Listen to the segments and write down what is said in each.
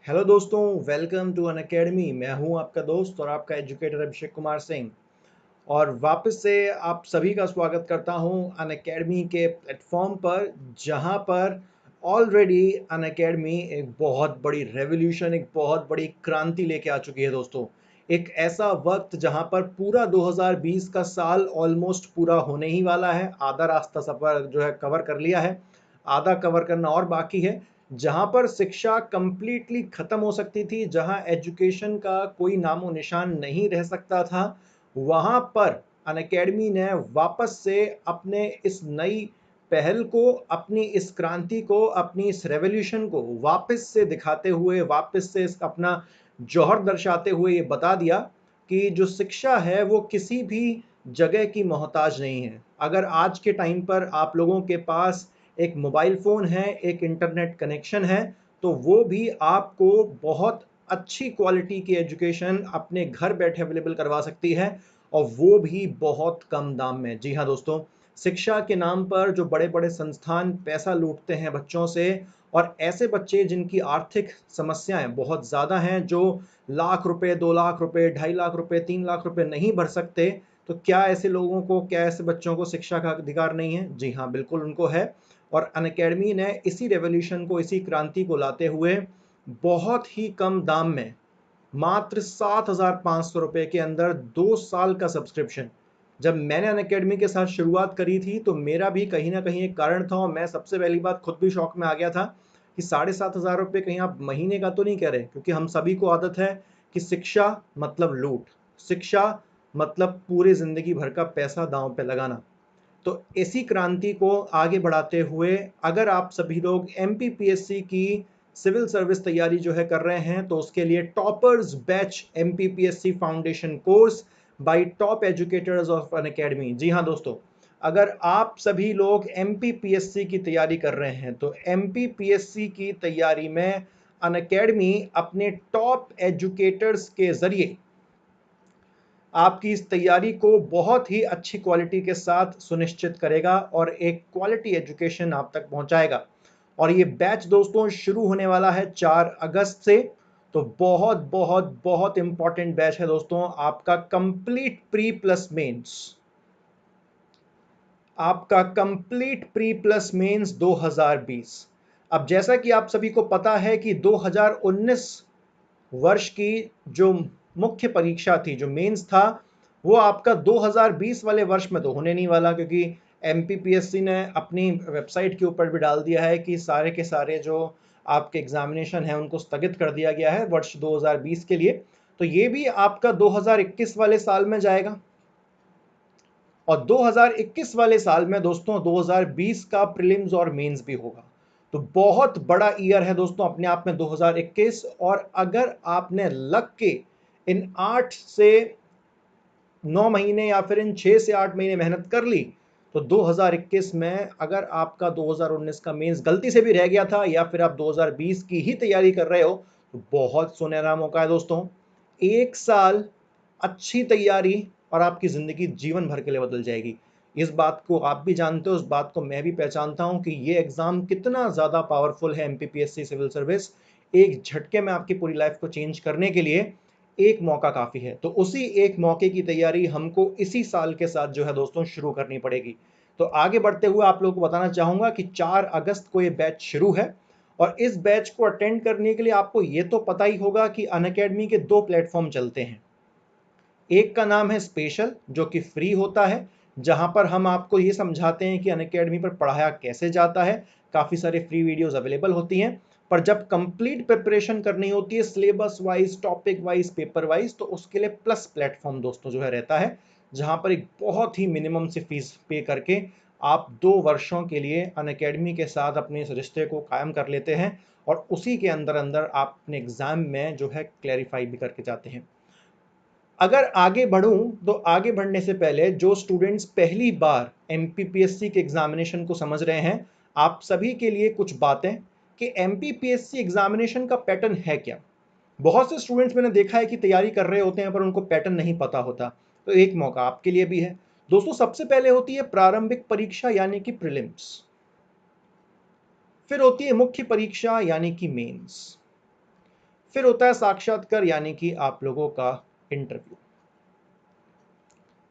Hello दोस्तों, welcome to an academy. मैं हूं आपका दोस्त और आपका एजुकेटर अभिषेक कुमार सिंह। और वापस से आप सभी का स्वागत करता हूं अन अकेडमी के प्लेटफॉर्म पर, जहां पर ऑलरेडी अन अकेडमी एक बहुत बड़ी रेवोल्यूशन, एक बहुत बड़ी क्रांति लेके आ चुकी है दोस्तों। एक ऐसा वक्त जहां पर पूरा 2020 का साल ऑलमोस्ट पूरा होने ही वाला है। आधा रास्ता सफर जो है कवर कर लिया है, आधा कवर करना और बाकी है। जहां पर शिक्षा कंप्लीटली खत्म हो सकती थी, जहां एजुकेशन का कोई नामो निशान नहीं रह सकता था, वहां पर अनअकैडमी ने वापस से अपने इस नई पहल को, अपनी इस क्रांति को, अपनी इस रेवोल्यूशन को वापस से दिखाते हुए, वापस से अपना जौहर दर्शाते हुए ये बता दिया कि जो शिक्षा है वो किसी भी जगह की मोहताज नहीं है। अगर आज के टाइम पर आप लोगों के पास एक मोबाइल फ़ोन है, एक इंटरनेट कनेक्शन है, तो वो भी आपको बहुत अच्छी क्वालिटी की एजुकेशन अपने घर बैठे अवेलेबल करवा सकती है, और वो भी बहुत कम दाम में। जी हाँ दोस्तों, शिक्षा के नाम पर जो बड़े-बड़े संस्थान पैसा लूटते हैं बच्चों से, और ऐसे बच्चे जिनकी आर्थिक समस्याएं बहुत ज़्यादा हैं, जो लाख रुपए, 2 लाख रुपए, 2.5 लाख रुपए, 3 लाख रुपए नहीं भर सकते, तो क्या ऐसे लोगों को, क्या ऐसे बच्चों को शिक्षा का अधिकार नहीं है? जी हाँ, बिल्कुल उनको है। और अनअकैडमी ने इसी रेवोल्यूशन को, इसी क्रांति को लाते हुए बहुत ही कम दाम में, मात्र 7,500 रुपये के अंदर 2 साल का सब्सक्रिप्शन। जब मैंने अनअकैडमी के साथ शुरुआत करी थी तो मेरा भी कहीं ना कहीं एक कारण था, और मैं सबसे पहली बात खुद भी शौक में आ गया था कि 7,500 रुपये कहीं आप महीने का तो नहीं कह रहे, क्योंकि हम सभी को आदत है कि शिक्षा मतलब लूट, शिक्षा मतलब पूरे जिंदगी भर का पैसा दांव पे लगाना। तो इसी क्रांति को आगे बढ़ाते हुए, अगर आप सभी लोग एमपीपीएससी की सिविल सर्विस तैयारी जो है कर रहे हैं, तो उसके लिए toppers batch MPPSC foundation course by top educators of Unacademy. जी हाँ दोस्तों, अगर आप सभी लोग एमपीपीएससी की तैयारी कर रहे हैं, तो एमपीपीएससी की तैयारी में अन अकेडमी अपने टॉप एजुकेटर्स के जरिए आपकी इस तैयारी को बहुत ही अच्छी क्वालिटी के साथ सुनिश्चित करेगा और एक क्वालिटी एजुकेशन आप तक पहुंचाएगा। और ये बैच दोस्तों शुरू होने वाला है 4 अगस्त से। तो बहुत बहुत बहुत इंपॉर्टेंट बैच है दोस्तों, आपका कंप्लीट प्री प्लस मेंस, आपका कंप्लीट प्री प्लस मेंस 2020। अब जैसा कि आप सभी को पता है कि 2019 वर्ष की जो मुख्य परीक्षा थी, जो मेंस था, वो आपका 2020 वाले वर्ष में तो होने नहीं वाला, क्योंकि एमपीपीएससी ने अपनी वेबसाइट के ऊपर भी डाल दिया है कि सारे के सारे जो आपके एग्जामिनेशन हैं उनको स्थगित कर दिया गया है वर्ष 2020 के लिए। तो ये भी आपका 2021 वाले साल में जाएगा। और 2021 वाले साल में दोस्तों 2020 का प्रीलिम्स और मेंस भी होगा। तो बहुत बड़ा ईयर है दोस्तों अपने आप में 2021। और अगर आपने लग के इन 8 से 9 महीने या फिर इन 6 से 8 महीने मेहनत कर ली, तो 2021 में अगर आपका 2019 का मेंस गलती से भी रह गया था, या फिर आप 2020 की ही तैयारी कर रहे हो, तो बहुत सुनहरा मौका है दोस्तों। एक साल अच्छी तैयारी और आपकी जिंदगी जीवन भर के लिए बदल जाएगी। इस बात को आप भी जानते हो, इस बात को मैं भी पहचानता हूं कि ये एग्जाम कितना ज्यादा पावरफुल है। एमपीपीएससी सिविल सर्विस एक झटके में आपकी पूरी लाइफ को चेंज करने के लिए एक मौका काफी है। तो उसी एक मौके की तैयारी हमको इसी साल के साथ जो है दोस्तों शुरू करनी पड़ेगी। तो आगे बढ़ते हुए आप लोगों को बताना चाहूंगा कि 4 अगस्त को ये बैच शुरू है। और इस बैच को अटेंड करने के लिए आपको ये तो पता ही होगा कि अनअकैडमी के 2 प्लेटफॉर्म चलते हैं। एक का नाम है स्पेशल, जो कि फ्री होता है, जहां पर हम आपको ये समझाते हैं कि अनअकैडमी पर पढ़ाया कैसे जाता है। काफ़ी सारे फ्री वीडियोस अवेलेबल होती हैं। पर जब कंप्लीट प्रिपरेशन करनी होती है syllabus wise, topic wise, paper wise, तो उसके लिए प्लस प्लेटफॉर्म दोस्तों जो है रहता है, जहां पर एक बहुत ही मिनिमम से फीस पे करके आप 2 वर्षों के लिए अनअकैडमी के साथ अपने इस रिश्ते को कायम कर लेते हैं, और उसी के अंदर अंदर आप अपने एग्जाम में जो है क्लैरिफाई भी करके जाते हैं। अगर आगे बढ़ूं, तो आगे बढ़ने से पहले जो स्टूडेंट्स पहली बार एमपीपीएससी के एग्जामिनेशन को समझ रहे हैं, आप सभी के लिए कुछ बातें कि एमपीपीएससी एग्जामिनेशन का पैटर्न है क्या। बहुत से स्टूडेंट्स मैंने देखा है कि तैयारी कर रहे होते हैं पर उनको पैटर्न नहीं पता होता। तो एक मौका आपके लिए भी है दोस्तों। सबसे पहले होती है प्रारंभिक परीक्षा यानी कि प्रीलिम्स, फिर होती है मुख्य परीक्षा यानी कि मेंस, फिर होता है साक्षात्कार यानी कि आप लोगों का इंटरव्यू।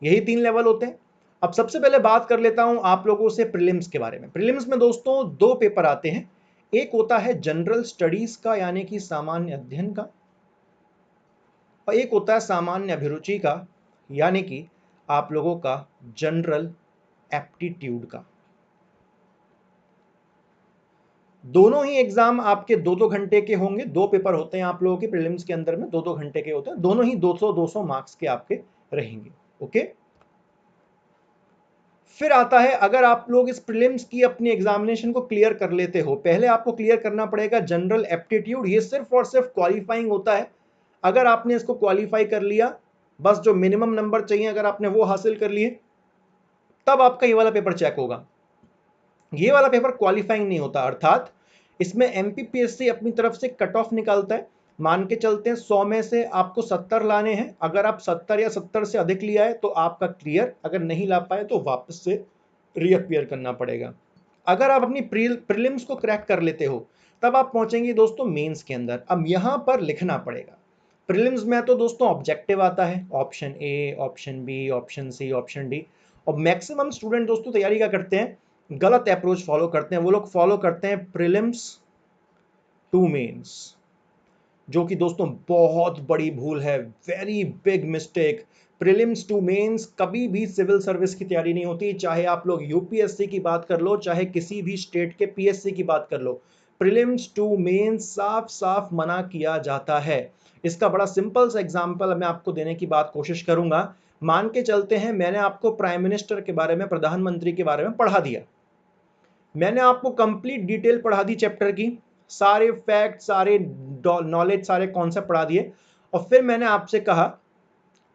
यही 3 लेवल होते हैं। अब सबसे पहले बात कर लेता हूं आप लोगों से प्रीलिम्स के बारे में। प्रीलिम्स में दोस्तों 2 पेपर आते हैं। एक होता है जनरल स्टडीज का यानी कि सामान्य अध्ययन का, और एक होता है सामान्य अभिरुचि का यानी कि आप लोगों का जनरल एप्टीट्यूड का। दोनों ही एग्जाम आपके 2-2 घंटे के होंगे। 2 पेपर होते हैं आप लोगों के प्रीलिम्स के अंदर में, 2-2 घंटे के होते हैं। दोनों ही 200-200 मार्क्स के आपके रहेंगे। ओके। फिर आता है, अगर आप लोग इस प्रीलिम्स की अपनी एग्जामिनेशन को क्लियर कर लेते हो, पहले आपको क्लियर करना पड़ेगा जनरल एप्टीट्यूड। ये सिर्फ और सिर्फ क्वालिफाइंग होता है। अगर आपने इसको क्वालिफाई कर लिया, बस जो मिनिमम नंबर चाहिए अगर आपने वो हासिल कर लिए, तब आपका ये वाला पेपर चेक होगा। ये वाला पेपर क्वालिफाइंग नहीं होता, अर्थात इसमें एमपीपीएससी अपनी तरफ से कट ऑफ निकालता है। मान के चलते हैं 100 में से आपको 70 लाने हैं। अगर आप 70 या 70 से अधिक लिया है तो आपका क्लियर, अगर नहीं ला पाए तो वापस से रीअपियर करना पड़ेगा। अगर आप अपनी प्रीलिम्स को क्रैक कर लेते हो, तब आप पहुंचेंगे दोस्तों मेंस के अंदर। अब यहां पर लिखना पड़ेगा। प्रीलिम्स में तो दोस्तों ऑब्जेक्टिव आता है, option A, option B, option C, option D. और मैक्सिमम स्टूडेंट दोस्तों तैयारी क्या करते हैं, गलत अप्रोच फॉलो करते हैं। वो लोग फॉलो करते हैं प्रीलिम्स टू मेंस, जो कि दोस्तों बहुत बड़ी भूल है, very big mistake. Prelims to mains कभी भी सिविल सर्विस की तैयारी नहीं होती। चाहे आप लोग यूपीएससी की बात कर लो, चाहे किसी भी स्टेट के पीएससी की बात कर लो, प्रीलिम्स टू मेंस साफ साफ मना किया जाता है। इसका बड़ा सिंपल सा एग्जांपल मैं आपको देने की बात कोशिश करूंगा। मान के चलते हैं मैंने आपको प्राइम मिनिस्टर के बारे में, प्रधानमंत्री के बारे में पढ़ा दिया। मैंने आपको कंप्लीट डिटेल पढ़ा दी चैप्टर की, सारे फैक्ट, सारे नॉलेज, सारे कॉन्सेप्ट पढ़ा दिए। और फिर मैंने आपसे कहा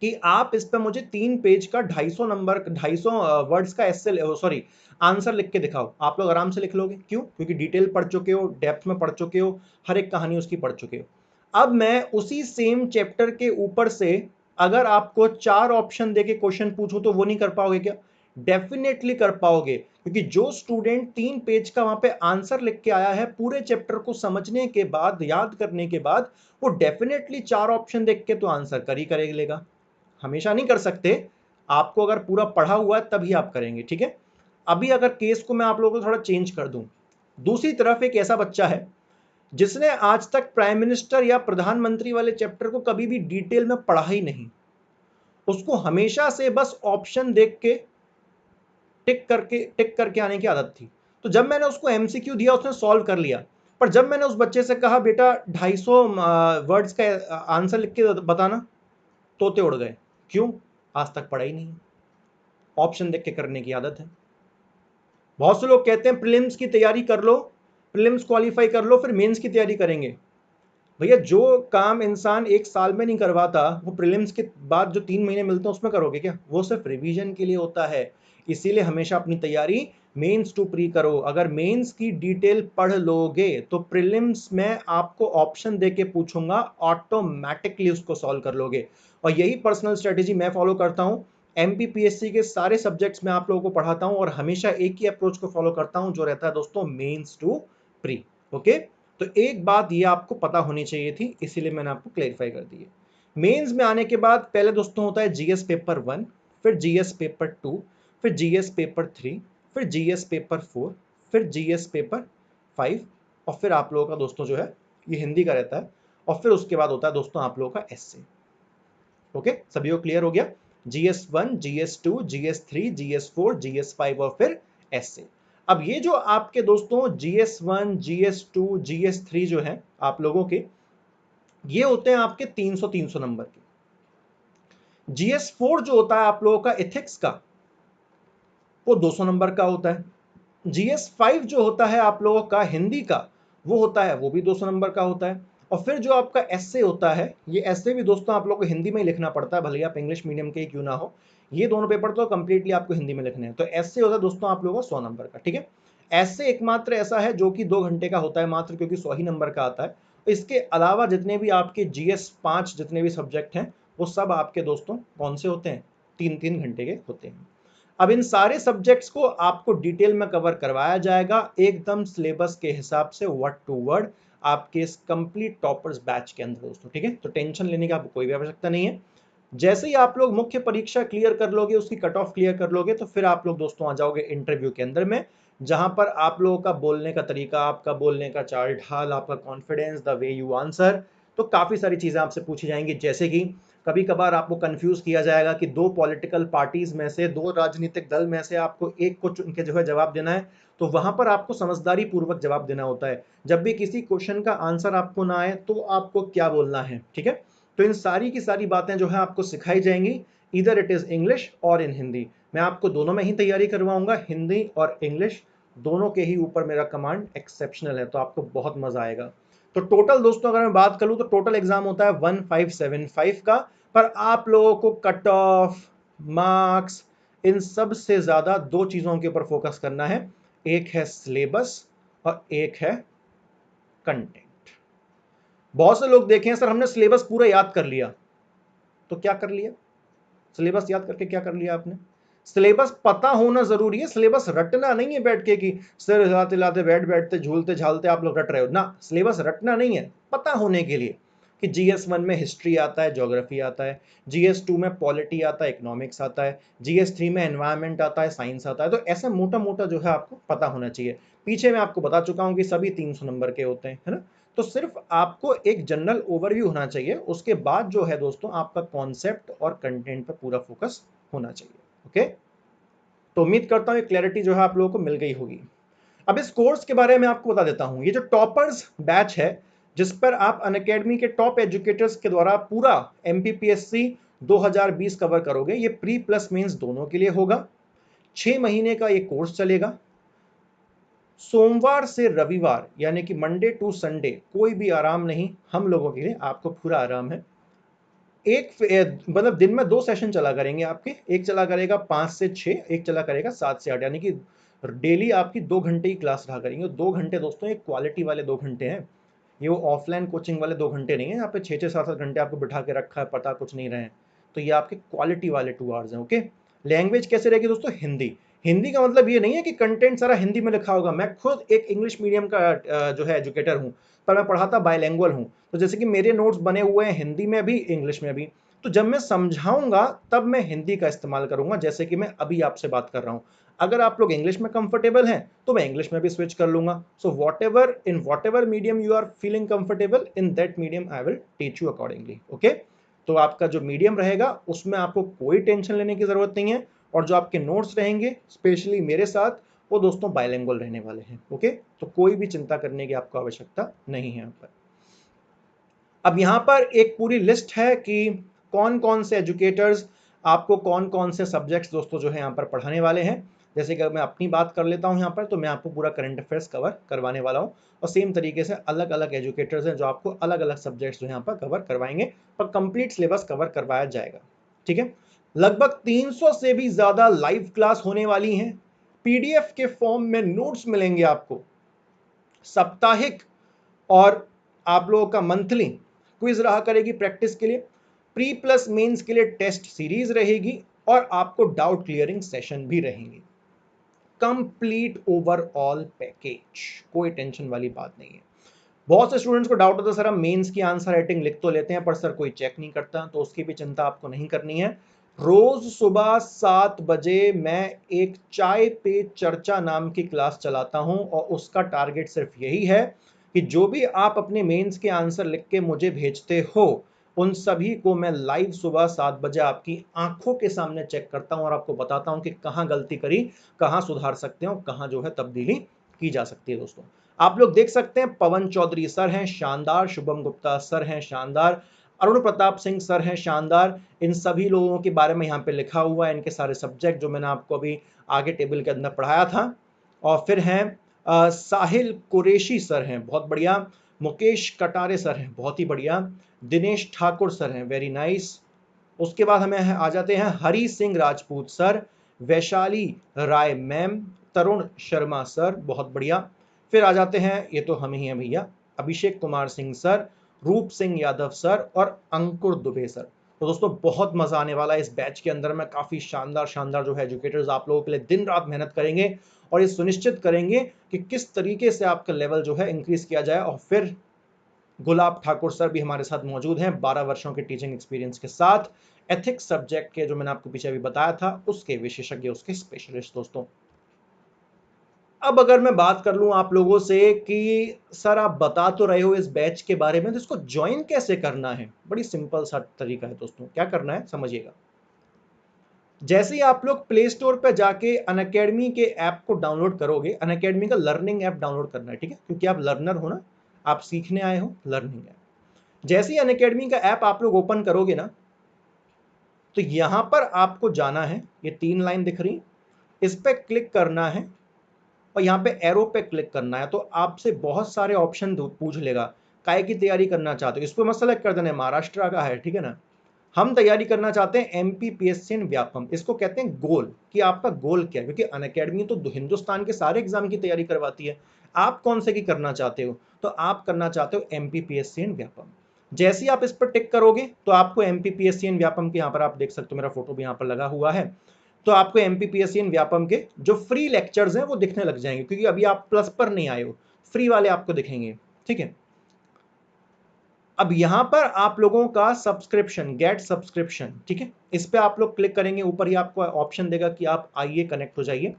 कि आप इस पे मुझे 3 पेज का 250 नंबर, 250 वर्ड्स का एस्से, सॉरी, आंसर लिख के दिखाओ। आप लोग आराम से लिख लोगे। क्यों? क्योंकि डिटेल पढ़ चुके हो, डेप्थ में पढ़ चुके हो, हर एक कहानी उसकी पढ़ चुके हो। अब मैं उसी सेम चैप्टर के ऊपर से अगर आपको 4 ऑप्शन देके क्वेश्चन पूछूं तो वो नहीं कर पाओगे क्या? डेफिनेटली कर पाओगे, क्योंकि जो स्टूडेंट 3 पेज का वहां पे आंसर लिख के आया है, पूरे चैप्टर को समझने के बाद, याद करने के बाद, वो डेफिनेटली 4 ऑप्शन देख के तो आंसर कर ही करेगा। हमेशा नहीं कर सकते। आपको अगर पूरा पढ़ा हुआ है तभी आप करेंगे, ठीक है। अभी अगर केस को मैं आप लोगों को थोड़ा चेंज कर दूं, दूसरी तरफ एक ऐसा बच्चा है जिसने आज तक प्राइम मिनिस्टर या प्रधानमंत्री वाले चैप्टर को कभी भी डिटेल में पढ़ा ही नहीं। उसको हमेशा से बस ऑप्शन देख के टिक करके आने की आदत थी। तो जब मैंने उसको एमसीक्यू दिया, उसने सॉल्व कर लिया। पर जब मैंने उस बच्चे से कहा बेटा 250 वर्ड्स का आंसर लिख के बताना, तोते उड़ गए। क्यों? आज तक पढ़ा ही नहीं, ऑप्शन देख के करने की आदत है। बहुत से लोग कहते हैं प्रीलिम्स की तैयारी कर लो, प्रीलिम्स क्वालिफाई कर लो, फिर मेंस की तैयारी करेंगे। भैया जो काम इंसान 1 साल में नहीं करवाता, वो प्रीलिम्स के बाद जो 3 महीने मिलते हैं उसमें करोगे क्या? वो सिर्फ रिवीजन के लिए होता है। इसीलिए हमेशा अपनी तैयारी मेंस टू प्री करो। अगर मेंस की डिटेल पढ़ लोगे तो प्रीलिम्स में आपको ऑप्शन देके पूछूंगा, ऑटोमेटिकली उसको सॉल्व कर लोगे। और यही पर्सनल स्ट्रेटेजी मैं फॉलो करता हूं। एमपीपीएससी के सारे सब्जेक्ट्स में आप लोगों को पढ़ाता हूं और हमेशा एक ही अप्रोच को फॉलो करता हूं, जो रहता है दोस्तों मेंस टू प्री। ओके, तो एक बात ये आपको पता होनी चाहिए थी, इसीलिए मैंने आपको क्लेरिफाई कर दी है। मेंस में आने के बाद पहले दोस्तों होता है जीएस पेपर 1, फिर जीएस पेपर 2, फिर जीएस पेपर 3, फिर जीएस पेपर 4, फिर जीएस पेपर 5, और फिर आप लोगों का दोस्तों जो है ये हिंदी का रहता है। और फिर उसके बाद होता है दोस्तों आप लोगों का एसए। ओके, सभी को क्लियर हो गया? GS1, GS2, GS3, GS4, GS5 और फिर एसए। अब ये जो आपके दोस्तों GS1, GS2, GS3 जो है आप लोगों के, ये होते हैं आपके 300-300 नंबर के। GS4 जो होता है आप लोगों का एथिक्स का, वो 200 नंबर का होता है। GS5 जो होता है आप लोगों का हिंदी का, वो होता है, वो भी 200 नंबर का होता है। और फिर जो आपका एस्से होता है, ये एस्से भी दोस्तों आप लोग को हिंदी में ही लिखना पड़ता है, भले आप इंग्लिश मीडियम के क्यों ना हो। ये दोनों पेपर तो कंप्लीटली आपको हिंदी में लिखने हैं। तो एस्से होता है दोस्तों आप लोगों का 100 नंबर का, ठीक है। एस्से एकमात्र ऐसा है जो कि 2 घंटे का होता है मात्र, क्योंकि 100 ही नंबर का आता है। इसके अलावा जितने भी आपके GS5 जितने भी सब्जेक्ट हैं, वो सब आपके दोस्तों कौन से होते हैं? 3-3 घंटे के होते हैं। अब इन सारे सब्जेक्ट्स को आपको डिटेल में कवर करवाया जाएगा, एकदम सिलेबस के हिसाब से, वर्ड टू वर्ड। आपके इस कंप्लीट टॉपर्स बैच के अंदर दोस्तों, ठीक है। तो टेंशन लेने की आपको कोई भी आवश्यकता नहीं है। जैसे ही आप लोग मुख्य परीक्षा क्लियर कर लोगे, उसकी कट ऑफ क्लियर कर लोगे, तो फिर आप लोग दोस्तों आ जाओगे इंटरव्यू के अंदर में, जहां पर आप लोगों का बोलने का तरीका, आपका बोलने का चाल ढाल, आपका confidence, the way you answer, तो काफी सारी चीजें आपसे पूछी जाएंगी। जैसे कि कभी कभार आपको कंफ्यूज किया जाएगा कि दो पॉलिटिकल पार्टीज में से, दो राजनीतिक दल में से आपको एक को चुन के जो है जवाब देना है, तो वहां पर आपको समझदारी पूर्वक जवाब देना होता है। जब भी किसी क्वेश्चन का आंसर आपको ना आए तो आपको क्या बोलना है, ठीक है। तो इन सारी की सारी बातें जो है आपको सिखाई जाएंगी, इधर इट इज इंग्लिश और इन हिंदी। मैं आपको दोनों में ही तैयारी करवाऊंगा, हिंदी और इंग्लिश दोनों के ही ऊपर मेरा कमांड एक्सेप्शनल है, तो आपको बहुत मजा आएगा। तो टोटल दोस्तों अगर मैं बात करूं तो टोटल एग्जाम होता है 1575 का, पर आप लोगों को कट ऑफ, मार्क्स, इन सब से ज्यादा दो चीजों के ऊपर फोकस करना है। एक है सिलेबस और एक है कंटेंट। बहुत से लोग देखें सर हमने सिलेबस पूरा याद कर लिया, तो क्या कर लिया? सिलेबस याद करके क्या कर लिया आपने? सिलेबस पता होना जरूरी है, सिलेबस रटना नहीं है बैठ के कि सिर हिलाते हिलाते बैठते झूलते झालते आप लोग रट रहे हो ना। सिलेबस रटना नहीं है, पता होने के लिए कि GS1 में हिस्ट्री आता है, ज्योग्राफी आता है, GS2 में पॉलिटी आता है, इकोनॉमिक्स आता है, GS3 में एनवायरमेंट आता है, साइंस आता है। तो ऐसा मोटा मोटा जो है आपको पता होना चाहिए। पीछे मैं आपको बता चुका हूं कि सभी 300 नंबर के होते हैं, है ना। तो सिर्फ आपको एक जनरल ओवरव्यू होना चाहिए, उसके बाद जो है दोस्तों आपका कॉन्सेप्ट और कंटेंट पर पूरा फोकस होना चाहिए। ओके, तो उम्मीद करता हूं क्लैरिटी जो है आप लोगों को मिल गई होगी। अब इस कोर्स के बारे में आपको बता देता हूं। ये जो टॉपर्स बैच है, जिस पर आप अनअकैडमी के टॉप एजुकेटर्स के द्वारा पूरा MPPSC 2020 कवर करोगे, ये प्री प्लस मेंस दोनों के लिए होगा। 6 महीने का ये कोर्स चलेगा। सोमवार से रविवार यानी कि मंडे टू संडे कोई भी आराम नहीं, हम लोगों के लिए आपको पूरा आराम है। मतलब दिन में 2 सेशन चला करेंगे आपके, एक चला करेगा 5 से 6, एक चला करेगा 7 से 8, यानी कि डेली आपकी 2 घंटे की क्लास रहा करेंगे। 2 घंटे दोस्तों ये क्वालिटी वाले 2 घंटे हैं, ये वो ऑफलाइन कोचिंग वाले 2 घंटे नहीं है। यहाँ पे 6-6 7-7 घंटे आपको बिठा के रखा है, पता कुछ नहीं रहे। तो ये आपके क्वालिटी वाले 2 आवर्स हैं। ओके, लैंग्वेज कैसे रहेगी दोस्तों? हिंदी। हिंदी का मतलब ये नहीं है कि कंटेंट सारा हिंदी में लिखा होगा। मैं खुद एक इंग्लिश मीडियम का जो है एजुकेटर हूँ, पर मैं पढ़ाता बाइलैंग्वेज हूँ। तो जैसे कि मेरे नोट्स बने हुए हैं हिंदी में भी, इंग्लिश में भी। तो जब मैं समझाऊंगा तब मैं हिंदी का इस्तेमाल करूंगा, जैसे कि मैं अभी आपसे बात कर रहा हूं। अगर आप लोग इंग्लिश में कंफर्टेबल हैं तो मैं इंग्लिश में भी स्विच कर लूंगा। So whatever medium you are feeling comfortable in, that medium I will teach you accordingly. Okay, तो आपका जो मीडियम रहेगा उसमें आपको कोई टेंशन लेने की जरूरत नहीं है, और जो आपके नोट्स रहेंगे स्पेशली मेरे साथ, वो दोस्तों बाइलिंगुअल रहने वाले हैं। ओके, तो कोई भी चिंता करने की आपको आवश्यकता नहीं है यहाँ पर। अब यहाँ पर एक पूरी लिस्ट है कि कौन कौन से एजुकेटर्स आपको कौन कौन से सब्जेक्ट्स दोस्तों जो है यहाँ पर पढ़ाने वाले हैं। जैसे कि मैं अपनी बात कर लेता हूँ यहाँ पर, तो मैं आपको पूरा करंट अफेयर्स कवर करवाने वाला हूँ, और सेम तरीके से अलग अलग एजुकेटर्स हैं जो आपको अलग अलग सब्जेक्ट्स जो यहाँ पर कवर करवाएंगे, पर कंप्लीट सिलेबस कवर करवाया जाएगा। ठीक है, लगभग 300 से भी ज्यादा लाइव क्लास होने वाली हैं। PDF के फॉर्म में नोट्स मिलेंगे आपको, साप्ताहिक और आप लोगों का मंथली क्विज रहा करेगी प्रैक्टिस के लिए, प्री प्लस मेंस के लिए टेस्ट सीरीज रहेगी, और आपको डाउट क्लियरिंग सेशन भी रहेंगे। कंप्लीट ओवरऑल पैकेज, कोई टेंशन वाली बात नहीं है। बहुत से स्टूडेंट्स को डाउट होता है सर हम मेंस की आंसर राइटिंग लिख तो लेते हैं पर सर कोई चेक नहीं करता, तो उसकी भी चिंता आपको नहीं करनी है। रोज सुबह 7 बजे मैं एक चाय पे चर्चा नाम की क्लास चलाता हूं, और उसका टारगेट सिर्फ यही है कि जो भी आप अपने मेंस के आंसर लिख के मुझे भेजते हो, उन सभी को मैं लाइव सुबह 7 बजे आपकी आंखों के सामने चेक करता हूं और आपको बताता हूं कि कहां गलती करी, कहां सुधार सकते हैं और कहां जो है तब्दीली की जा सकती है। दोस्तों आप लोग देख सकते हैं पवन चौधरी सर हैं शानदार, शुभम गुप्ता सर हैं शानदार, अरुण प्रताप सिंह सर हैं शानदार। इन सभी लोगों के बारे में यहाँ पे लिखा हुआ है, इनके सारे सब्जेक्ट जो मैंने आपको अभी आगे टेबल के अंदर पढ़ाया था। और फिर हैं साहिल कुरैशी सर हैं, बहुत बढ़िया। मुकेश कटारे सर हैं, बहुत ही बढ़िया। दिनेश ठाकुर सर हैं, वेरी नाइस। उसके बाद हमें आ जाते हैं हरी सिंह राजपूत सर, वैशाली राय मैम, तरुण शर्मा सर, बहुत बढ़िया। फिर आ जाते हैं, ये तो हम ही हैं भैया, अभिषेक कुमार सिंह सर, रूप सिंह यादव सर और अंकुर दुबे सर। तो दोस्तों बहुत मजा आने वाला है इस बैच के अंदर में। काफी शानदार शानदार जो है एजुकेटर्स आप लोगों के लिए दिन रात मेहनत करेंगे और ये सुनिश्चित करेंगे कि किस तरीके से आपका लेवल जो है इंक्रीज किया जाए, और फिर गुलाब ठाकुर सर भी हमारे साथ मौजूद हैं 12 वर्षों के टीचिंग एक्सपीरियंस के साथ, एथिक्स सब्जेक्ट के जो मैंने आपको पीछे अभी बताया था उसके विशेषज्ञ, उसके स्पेशलिस्ट दोस्तों। अब अगर मैं बात कर लूं आप लोगों से कि सर आप बता तो रहे हो इस बैच के बारे में, तो इसको ज्वाइन कैसे करना है? बड़ी सिंपल सा तरीका है दोस्तों। क्या करना है समझिएगा। जैसे ही आप लोग प्ले स्टोर पर जाके अनअकैडमी के ऐप को डाउनलोड करोगे, अनअकैडमी का लर्निंग ऐप डाउनलोड करना है, ठीक है, क्योंकि आप लर्नर हो ना, आप सीखने आए हो, लर्निंग ऐप। जैसे ही अनअकैडमी का ऐप आप लोग ओपन करोगे ना, तो यहां पर आपको जाना है, ये 3 लाइन दिख रही, इस पे क्लिक करना है और यहाँ पे एरो पे क्लिक करना है। तो आपसे बहुत सारे ऑप्शन पूछ लेगा, काय की तैयारी करना चाहते हो, इसको मत सेलेक्ट कर देना है, महाराष्ट्र का है, ठीक है ना। हम तैयारी करना चाहते हैं एमपीपीएससी एंड व्यापम, इसको कहते हैं गोल, कि आपका गोल क्या है, क्योंकि अनअकैडमी तो हिंदुस्तान के सारे एग्जाम की तैयारी करवाती है। आप कौन से की करना चाहते हो? तो आप करना चाहते हो एमपीपीएससी एंड व्यापम। जैसे ही आप इस पर टिक करोगे तो आपको एमपीपीएससी एंड व्यापम के, यहाँ पर आप देख सकते हो मेरा फोटो भी यहाँ पर लगा हुआ है, तो आपको एमपीपीएससी एंड व्यापम के जो फ्री लेक्चर्स हैं वो दिखने लग जाएंगे, क्योंकि अभी आप प्लस पर नहीं आए हो, फ्री वाले आपको दिखेंगे, ठीक है। अब यहां पर आप लोगों का सब्सक्रिप्शन, गेट सब्सक्रिप्शन, ठीक है, इस पे आप लोग क्लिक करेंगे, ऊपर ही आपको ऑप्शन देगा कि आप आइए कनेक्ट हो जाइए।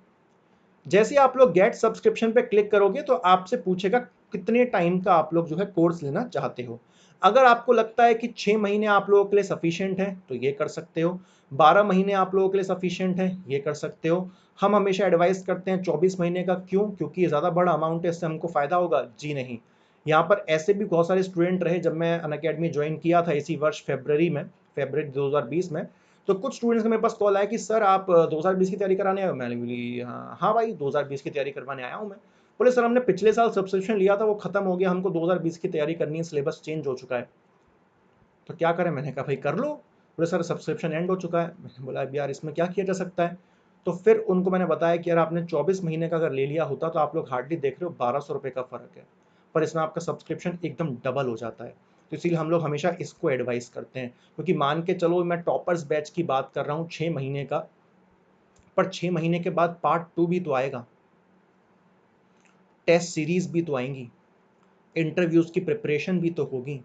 जैसे आप लोग गेट सब्सक्रिप्शन पे क्लिक करोगे तो आपसे पूछेगा कितने टाइम का आप लोग जो है कोर्स लेना चाहते हो। अगर आपको लगता है कि 6 महीने आप लोगों के लिए सफिशिएंट है तो ये कर सकते हो, 12 महीने आप लोगों के लिए सफिशिएंट है, ये कर सकते हो। हम हमेशा एडवाइस करते हैं 24 महीने का, क्यों? क्योंकि ये ज़्यादा बड़ा अमाउंट है, इससे हमको फ़ायदा होगा? जी नहीं। यहाँ पर ऐसे भी बहुत सारे स्टूडेंट रहे, जब मैं अनअकैडमी ज्वाइन किया था इसी वर्ष फरवरी में, फरवरी 2020 में, तो कुछ स्टूडेंट्स का मेरे पास कॉल आया कि सर आप 2020 की तैयारी कराने आए हो? मैंने बोली हाँ हाँ भाई 2020 की तैयारी करवाने आया हूँ मैं। बोले सर हमने पिछले साल सब्सक्रिप्शन लिया था, वो खत्म हो गया, हमको 2020 की तैयारी करनी है, सिलेबस चेंज हो चुका है, तो क्या करें? मैंने कहा भाई कर लो। बोले सर सब्सक्रिप्शन एंड हो चुका है। मैंने बोला अब यार इसमें क्या किया जा सकता है? तो फिर उनको मैंने बताया कि यार आपने 24 महीने का अगर ले लिया होता तो आप लोग हार्डली देख रहे हो 1200 रुपये का फर्क है, पर इसमें आपका सब्सक्रिप्शन एकदम डबल हो जाता है। तो इसीलिए हम लोग हमेशा इसको एडवाइस करते हैं, क्योंकि मान के चलो मैं टॉपर्स बैच की बात कर रहा हूँ 6 महीने का, पर 6 महीने के बाद पार्ट 2 भी तो आएगा, टेस्ट सीरीज भी तो आएंगी, इंटरव्यूज की प्रिपरेशन भी तो होगी,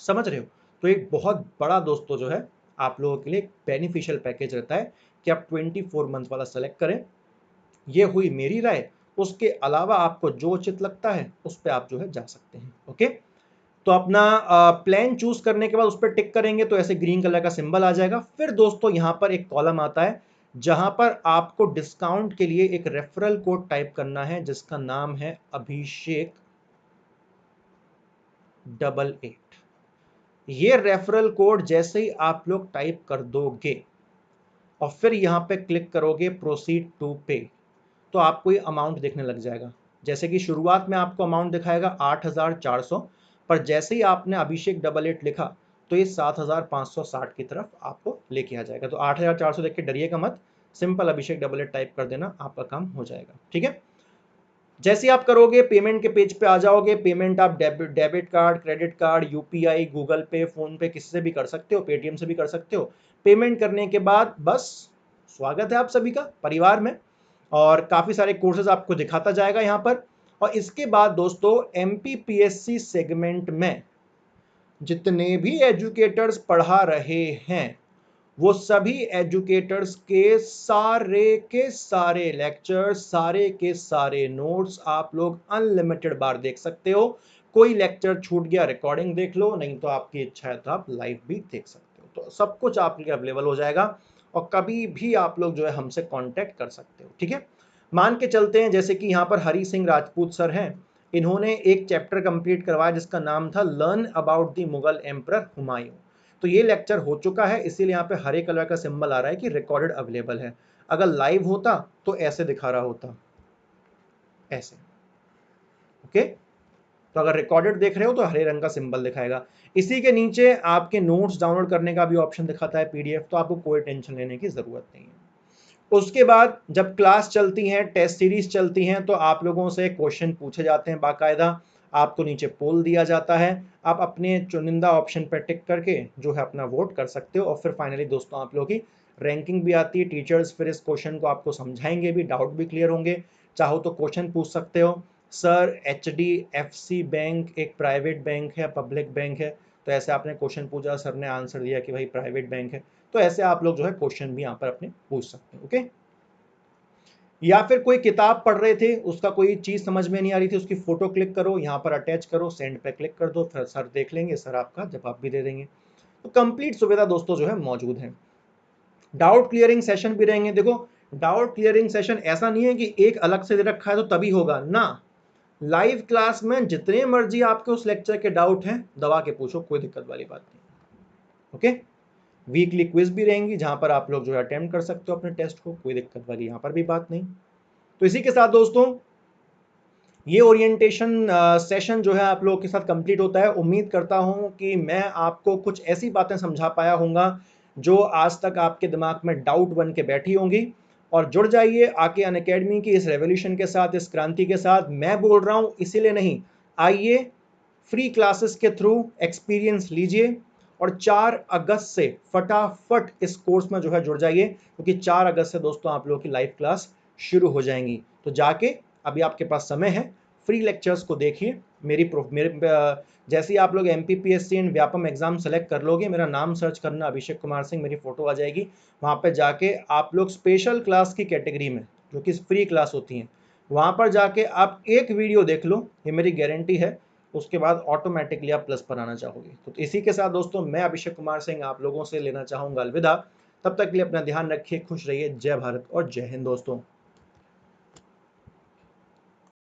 समझ रहे हो? तो एक बहुत बड़ा दोस्तों जो है आप लोगों के लिए बेनिफिशियल पैकेज रहता है कि आप 24 मंथ वाला सेलेक्ट करें। ये हुई मेरी राय, उसके अलावा आपको जो उचित लगता है उस पर आप जो है जा सकते हैं। ओके, तो अपना प्लान चूज करने के बाद उस पर टिक करेंगे तो ऐसे ग्रीन कलर का सिंबल आ जाएगा। फिर दोस्तों यहां पर एक कॉलम आता है जहां पर आपको डिस्काउंट के लिए एक रेफरल कोड टाइप करना है जिसका नाम है अभिषेक 88। ये रेफरल कोड जैसे ही आप लोग टाइप कर दोगे और फिर यहां पे क्लिक करोगे प्रोसीड टू पे, तो आपको ये अमाउंट देखने लग जाएगा। जैसे कि शुरुआत में आपको अमाउंट दिखाएगा 8,400, पर जैसे ही आपने अभिषेक 88 लिखा तो ये 7,560 की तरफ आपको लेके आ जाएगा। तो 8,400 देख के डरिएगा मत, सिंपल अभिषेक 88 टाइप कर देना, आपका काम हो जाएगा, ठीक है। जैसे आप करोगे पेमेंट के पेज पे आ जाओगे। पेमेंट आप debit card, credit card, UPI, Google पे, फोन पे, किसी से भी कर सकते हो, पेटीएम से भी कर सकते हो। पेमेंट करने के बाद बस स्वागत है आप सभी का परिवार में, और काफी सारे कोर्सेज आपको दिखाता जाएगा यहाँ पर। और इसके बाद दोस्तों एमपीपीएससी सेगमेंट में जितने भी एजुकेटर्स पढ़ा रहे हैं वो सभी एजुकेटर्स के सारे लेक्चर्स, सारे के सारे नोट्स आप लोग अनलिमिटेड बार देख सकते हो। कोई लेक्चर छूट गया रिकॉर्डिंग देख लो, नहीं तो आपकी इच्छा है तो आप लाइव भी देख सकते हो। तो सब कुछ आपके लिए अवेलेबल हो जाएगा और कभी भी आप लोग जो है हमसे कांटेक्ट कर सकते हो, ठीक है। मान के चलते हैं जैसे कि यहाँ पर हरी सिंह राजपूत सर हैं, इन्होंने एक चैप्टर कंप्लीट करवाया जिसका नाम था learn about the Mughal emperor Humayun. तो ये लेक्चर हो चुका है, इसीलिए यहाँ पे हरे कलर का सिंबल आ रहा है कि रिकॉर्डेड अवेलेबल है। अगर लाइव होता तो ऐसे दिखा रहा होता, ऐसे। ओके, तो अगर रिकॉर्डेड देख रहे हो तो हरे रंग का सिंबल दिखाएगा। इसी के नीचे आपके नोट्स डाउनलोड करने का भी ऑप्शन दिखाता है पीडीएफ, तो आपको कोई टेंशन लेने की जरूरत नहीं है। उसके बाद जब क्लास चलती है, टेस्ट सीरीज चलती हैं, तो आप लोगों से क्वेश्चन पूछे जाते हैं बाकायदा, आपको नीचे पोल दिया जाता है, आप अपने चुनिंदा ऑप्शन पर टिक करके जो है अपना वोट कर सकते हो। और फिर फाइनली दोस्तों आप लोगों की रैंकिंग भी आती है, टीचर्स फिर इस क्वेश्चन को आपको समझाएंगे भी, डाउट भी क्लियर होंगे, चाहो तो क्वेश्चन पूछ सकते हो। सर HDFC बैंक एक प्राइवेट बैंक है, पब्लिक बैंक है, तो ऐसे आपने क्वेश्चन पूछा, सर ने आंसर दिया कि भाई प्राइवेट बैंक है, तो ऐसे आप लोग जो है क्वेश्चन भी यहाँ पर अपने पूछ सकते हैं। ओके, या फिर कोई किताब पढ़ रहे थे, उसका कोई चीज समझ में नहीं आ रही थी, उसकी फोटो क्लिक करो, यहाँ पर अटैच करो, सेंड पे क्लिक कर दो, फिर सर देख लेंगे, सर आपका जवाब भी दे देंगे। तो कंप्लीट सुविधा दोस्तों जो है मौजूद है। डाउट क्लियरिंग सेशन भी रहेंगे। देखो, डाउट क्लियरिंग सेशन ऐसा नहीं है कि एक अलग से दे रखा है तो तभी होगा ना, लाइव क्लास में जितने मर्जी आपके उस लेक्चर के डाउट हैं दबा के पूछो, कोई दिक्कत वाली बात नहीं। ओके, वीकली क्विज भी रहेंगी जहां पर आप लोग जो है अटेम्प्ट कर सकते हो अपने टेस्ट को, कोई दिक्कत वाली यहां पर भी बात नहीं। तो इसी के साथ दोस्तों ये ओरिएंटेशन सेशन जो है आप लोगों के साथ कंप्लीट होता है। उम्मीद करता हूं कि मैं आपको कुछ ऐसी बातें समझा पाया होऊंगा जो आज तक आपके दिमाग में डाउट बन के बैठी होंगी। और जुड़ जाइए आके अनअकैडमी की इस रेवोल्यूशन के साथ, इस क्रांति के साथ। मैं बोल रहा हूं इसीलिए नहीं, आइए फ्री क्लासेस के थ्रू एक्सपीरियंस लीजिए और 4 अगस्त से फटाफट इस कोर्स में जो है जुड़ जाइए, क्योंकि 4 अगस्त से दोस्तों आप लोगों की लाइव क्लास शुरू हो जाएंगी। तो जाके अभी आपके पास समय है, फ्री लेक्चर्स को देखिए। मेरे जैसे ही आप लोग MPPSC and Vyapam exam select कर लोगे, मेरा नाम सर्च करना अभिषेक कुमार सिंह, मेरी फोटो आ जाएगी, वहां पे जाके आप लोग स्पेशल क्लास की कैटेगरी में जो कि फ्री क्लास होती है, वहां पर जाके आप एक वीडियो देख लो, ये मेरी गारंटी है, उसके बाद ऑटोमेटिकली आप प्लस पर आना चाहोगे। तो इसी के साथ दोस्तों मैं अभिषेक कुमार सिंह आप लोगों से लेना चाहूंगा अलविदा। तब तक के लिए अपना ध्यान रखिए, खुश रहिए, जय भारत और जय हिंद दोस्तों।